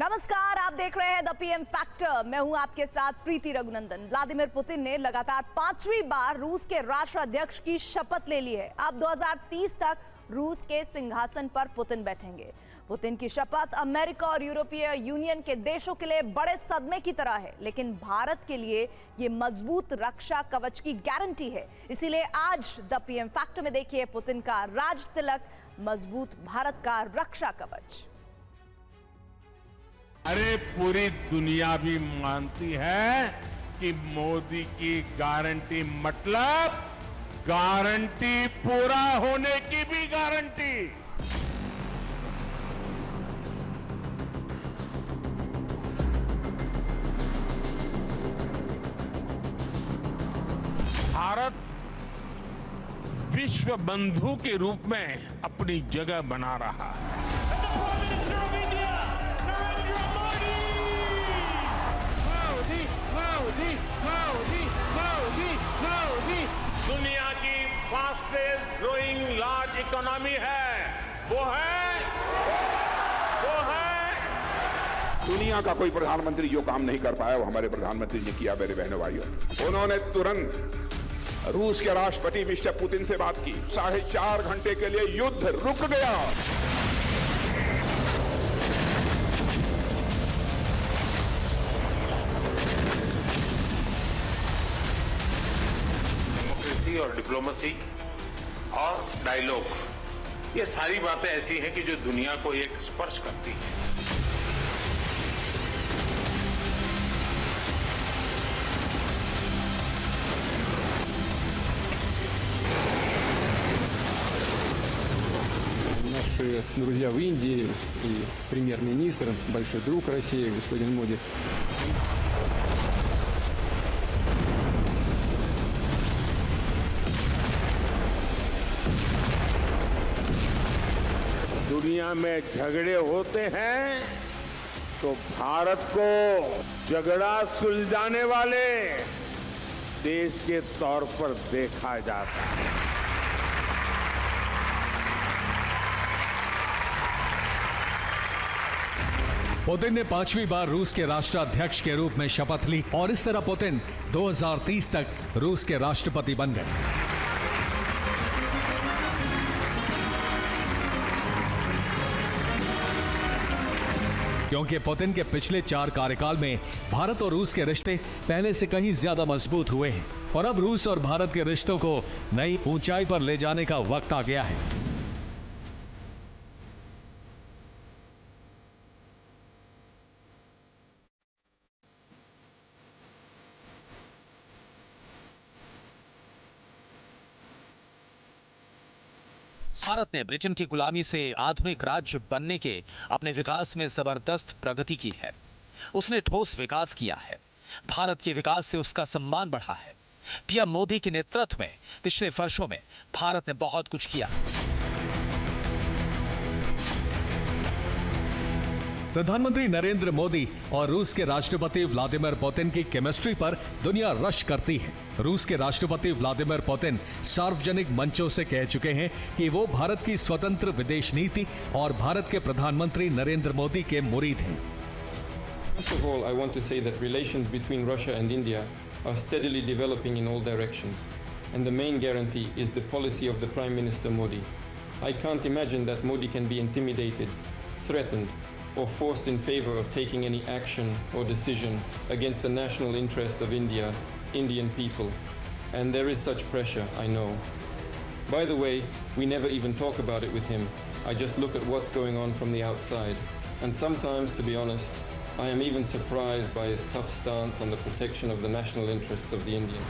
नमस्कार, आप देख रहे हैं द पीएम फैक्टर। मैं हूं आपके साथ प्रीति रघुनंदन। व्लादिमीर पुतिन ने लगातार 5वीं बार रूस के राष्ट्राध्यक्ष की शपथ ले ली है। अब 2030 तक रूस के सिंहासन पर पुतिन बैठेंगे। पुतिन की शपथ अमेरिका और यूरोपीय यूनियन के देशों के लिए बड़े सदमे की तरह है, लेकिन भारत के लिए यह मजबूत रक्षा कवच की गारंटी है। इसीलिए आज द पीएम फैक्टर में देखिए पुतिन का राज तिलक, मजबूत भारत का रक्षा कवच। अरे पूरी दुनिया भी मानती है कि मोदी की गारंटी मतलब गारंटी पूरा होने की भी गारंटी। भारत विश्व बंधु के रूप में अपनी जगह बना रहा है। दुनिया की फास्टेस्ट ग्रोइंग लार्ज इकोनॉमी है, वो है दुनिया का कोई प्रधानमंत्री जो काम नहीं कर पाया वो हमारे प्रधानमंत्री ने किया। मेरे बहनों भाइयों, उन्होंने तुरंत रूस के राष्ट्रपति मिस्टर पुतिन से बात की। 4.5 घंटे के लिए युद्ध रुक गया। डेमोक्रेसी और डिप्लोमेसी और डायलॉग, ये सारी बातें ऐसी हैं कि जो दुनिया को एक स्पर्श करती है। Наши друзья в Индии и премьер-министр, большой друг России, господин Моди. दुनिया में झगड़े होते हैं तो भारत को झगड़ा सुलझाने वाले देश के तौर पर देखा जाता है। पुतिन ने 5वीं बार रूस के राष्ट्राध्यक्ष के रूप में शपथ ली और इस तरह पुतिन 2030 तक रूस के राष्ट्रपति बन गए। क्योंकि पुतिन के पिछले 4 कार्यकाल में भारत और रूस के रिश्ते पहले से कहीं ज्यादा मजबूत हुए हैं और अब रूस और भारत के रिश्तों को नई ऊंचाई पर ले जाने का वक्त आ गया है। भारत ने ब्रिटेन की गुलामी से आधुनिक राज्य बनने के अपने विकास में जबरदस्त प्रगति की है। उसने ठोस विकास किया है। भारत के विकास से उसका सम्मान बढ़ा है। पीएम मोदी के नेतृत्व में पिछले वर्षों में भारत ने बहुत कुछ किया। प्रधानमंत्री नरेंद्र मोदी और रूस के राष्ट्रपति व्लादिमीर पुतिन की केमिस्ट्री पर दुनिया रश करती है। रूस के राष्ट्रपति व्लादिमीर पुतिन सार्वजनिक मंचों से कह चुके हैं कि वो भारत की स्वतंत्र विदेश नीति और भारत के प्रधानमंत्री नरेंद्र मोदी के मुरीद हैं। First of all, I want to say that relations between Russia and India are steadily developing in all directions, and the main guarantee is the policy of the Prime Minister Modi. I can't imagine that Modi can be intimidated, threatened, or forced in favor of taking any action or decision against the national interest of India, Indian people. And there is such pressure, I know. By the way, we never even talk about it with him. I just look at what's going on from the outside. And sometimes, to be honest, I am even surprised by his tough stance on the protection of the national interests of the Indians.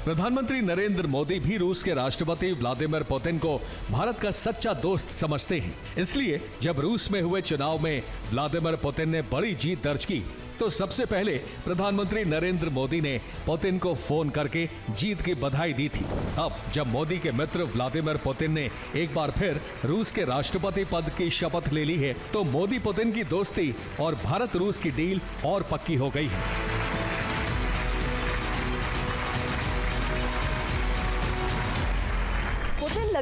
प्रधानमंत्री नरेंद्र मोदी भी रूस के राष्ट्रपति Vladimir Putin को भारत का सच्चा दोस्त समझते हैं। इसलिए जब रूस में हुए चुनाव में व्लादिमीर पुतिन ने बड़ी जीत दर्ज की तो सबसे पहले प्रधानमंत्री नरेंद्र मोदी ने पुतिन को फोन करके जीत की बधाई दी थी। अब जब मोदी के मित्र व्लादिमीर पुतिन ने एक बार फिर रूस के राष्ट्रपति पद की शपथ ले ली है तो मोदी पुतिन की दोस्ती और भारत रूस की डील और पक्की हो गई है।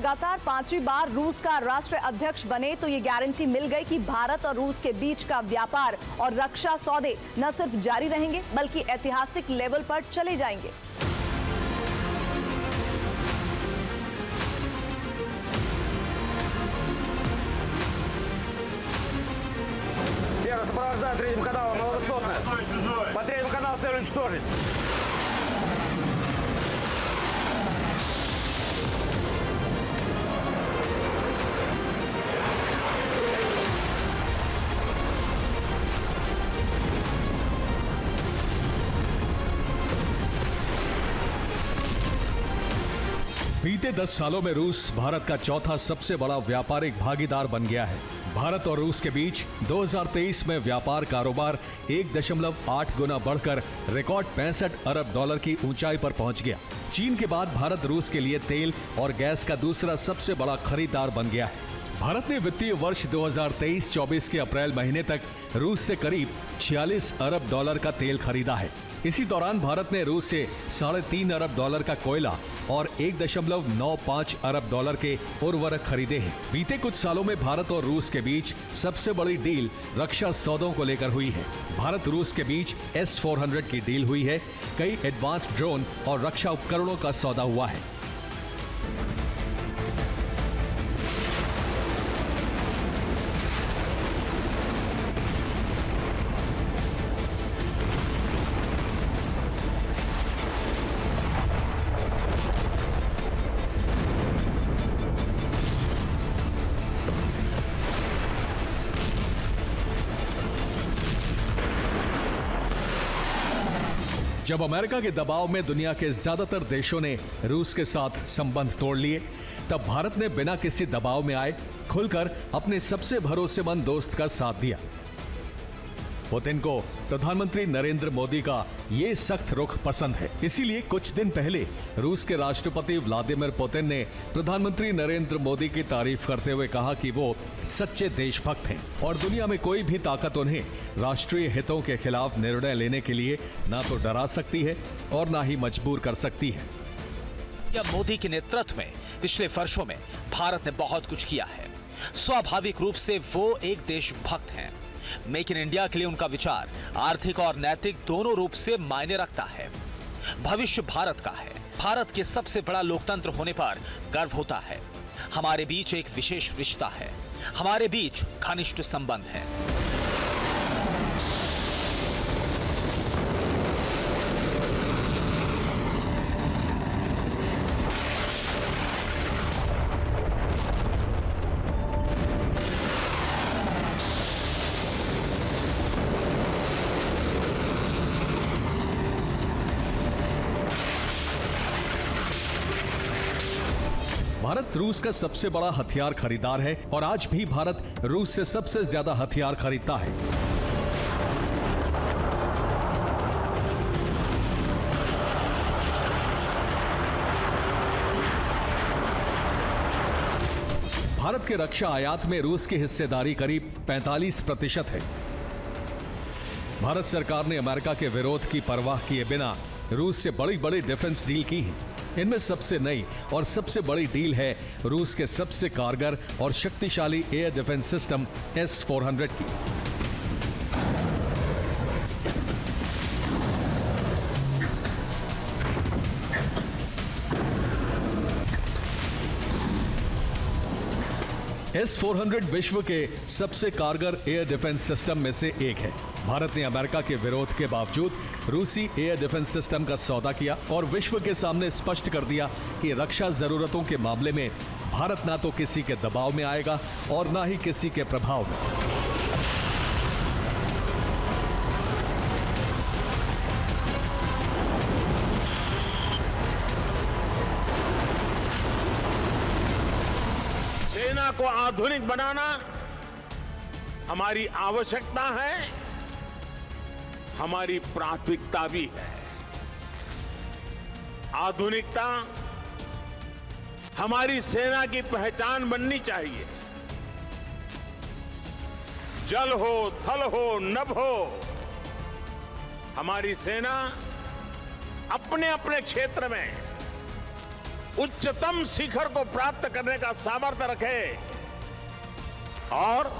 लगातार 5वीं बार रूस का राष्ट्र अध्यक्ष बने तो ये गारंटी मिल गई कि भारत और रूस के बीच का व्यापार और रक्षा सौदे न सिर्फ जारी रहेंगे बल्कि ऐतिहासिक लेवल पर चले जाएंगे। Первый сопровождает третьим каналом маловысотное. По третьему каналу цель уничтожить. बीते 10 सालों में रूस भारत का चौथा सबसे बड़ा व्यापारिक भागीदार बन गया है। भारत और रूस के बीच 2023 में व्यापार कारोबार 1.8 गुना बढ़कर रिकॉर्ड 65 अरब डॉलर की ऊंचाई पर पहुंच गया। चीन के बाद भारत रूस के लिए तेल और गैस का दूसरा सबसे बड़ा खरीदार बन गया है। भारत ने वित्तीय वर्ष 2023-24 के अप्रैल महीने तक रूस से करीब 46 अरब डॉलर का तेल खरीदा है। इसी दौरान भारत ने रूस से 3.5 अरब डॉलर का कोयला और 1.95 अरब डॉलर के उर्वरक खरीदे हैं। बीते कुछ सालों में भारत और रूस के बीच सबसे बड़ी डील रक्षा सौदों को लेकर हुई है। भारत रूस के बीच S-400 की डील हुई है। कई एडवांस ड्रोन और रक्षा उपकरणों का सौदा हुआ है। जब अमेरिका के दबाव में दुनिया के ज्यादातर देशों ने रूस के साथ संबंध तोड़ लिए, तब भारत ने बिना किसी दबाव में आए खुलकर अपने सबसे भरोसेमंद दोस्त का साथ दिया। पुतिन को प्रधानमंत्री नरेंद्र मोदी का ये सख्त रुख पसंद है। इसीलिए कुछ दिन पहले रूस के राष्ट्रपति व्लादिमीर पुतिन ने प्रधानमंत्री नरेंद्र मोदी की तारीफ करते हुए कहा कि वो सच्चे देशभक्त हैं और दुनिया में कोई भी ताकत उन्हें राष्ट्रीय हितों के खिलाफ निर्णय लेने के लिए ना तो डरा सकती है और ना ही मजबूर कर सकती है। मोदी के नेतृत्व में पिछले वर्षों में भारत ने बहुत कुछ किया है। स्वाभाविक रूप से वो एक देशभक्त हैं। मेक इन इंडिया के लिए उनका विचार आर्थिक और नैतिक दोनों रूप से मायने रखता है। भविष्य भारत का है। भारत के सबसे बड़ा लोकतंत्र होने पर गर्व होता है। हमारे बीच एक विशेष रिश्ता है। हमारे बीच घनिष्ठ संबंध है। भारत रूस का सबसे बड़ा हथियार खरीदार है और आज भी भारत रूस से सबसे ज्यादा हथियार खरीदता है। भारत के रक्षा आयात में रूस की हिस्सेदारी करीब 45% है। भारत सरकार ने अमेरिका के विरोध की परवाह किए बिना रूस से बड़ी बड़ी डिफेंस डील की है। इनमें सबसे नई और सबसे बड़ी डील है रूस के सबसे कारगर और शक्तिशाली एयर डिफेंस सिस्टम S-400 की। S-400 विश्व के सबसे कारगर एयर डिफेंस सिस्टम में से एक है। भारत ने अमेरिका के विरोध के बावजूद रूसी एयर डिफेंस सिस्टम का सौदा किया और विश्व के सामने स्पष्ट कर दिया कि रक्षा जरूरतों के मामले में भारत ना तो किसी के दबाव में आएगा और ना ही किसी के प्रभाव में। सेना को आधुनिक बनाना हमारी आवश्यकता है, हमारी प्राथमिकता भी है। आधुनिकता हमारी सेना की पहचान बननी चाहिए। जल हो, थल हो, नभ हो, हमारी सेना अपने अपने क्षेत्र में उच्चतम शिखर को प्राप्त करने का सामर्थ्य रखे और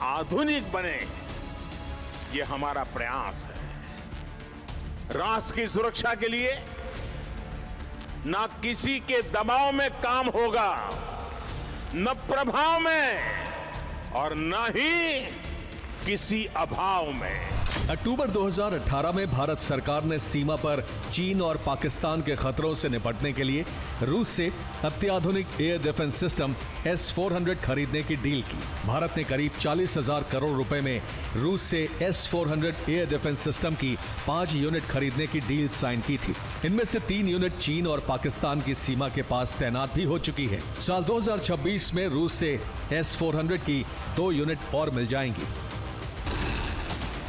आधुनिक बने, ये हमारा प्रयास है। राष्ट्र की सुरक्षा के लिए ना किसी के दबाव में काम होगा, न प्रभाव में और न ही किसी अभाव में। अक्टूबर 2018 में भारत सरकार ने सीमा पर चीन और पाकिस्तान के खतरों से निपटने के लिए रूस से अत्याधुनिक एयर डिफेंस सिस्टम S-400 खरीदने की डील की। भारत ने करीब 40,000 करोड़ रुपए में रूस से S-400 एयर डिफेंस सिस्टम की 5 यूनिट खरीदने की डील साइन की थी। इनमें से 3 यूनिट चीन और पाकिस्तान की सीमा के पास तैनात भी हो चुकी है। साल 2026 में रूस से S-400 की 2 यूनिट और मिल जाएंगी।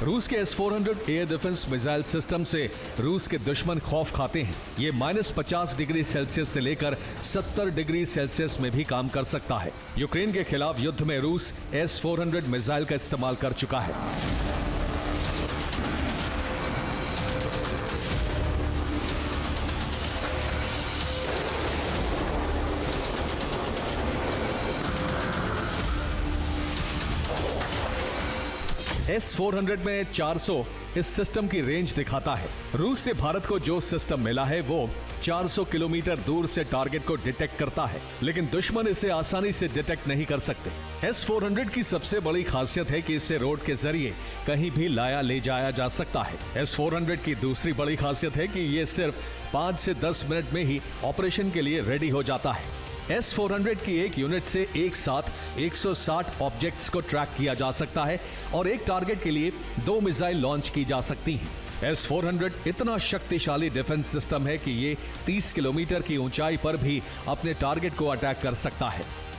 रूस के S-400 air defence missile system से रूस के दुश्मन खौफ खाते हैं। ये -50 डिग्री सेल्सियस से लेकर 70 डिग्री सेल्सियस में भी काम कर सकता है। यूक्रेन के खिलाफ युद्ध में रूस S-400 मिसाइल का इस्तेमाल कर चुका है। S-400 में 400 इस सिस्टम की रेंज दिखाता है। रूस से भारत को जो सिस्टम मिला है वो 400 किलोमीटर दूर से टारगेट को डिटेक्ट करता है, लेकिन दुश्मन इसे आसानी से डिटेक्ट नहीं कर सकते। S-400 की सबसे बड़ी खासियत है कि इसे रोड के जरिए कहीं भी लाया ले जाया जा सकता है। S-400 की दूसरी बड़ी खासियत है कि ये सिर्फ 5 से 10 मिनट में ही ऑपरेशन के लिए रेडी हो जाता है। S-400 की एक यूनिट से एक साथ 160 ऑब्जेक्ट्स को ट्रैक किया जा सकता है और एक टारगेट के लिए 2 मिसाइल लॉन्च की जा सकती हैं। S-400 इतना शक्तिशाली डिफेंस सिस्टम है कि ये 30 किलोमीटर की ऊंचाई पर भी अपने टारगेट को अटैक कर सकता है।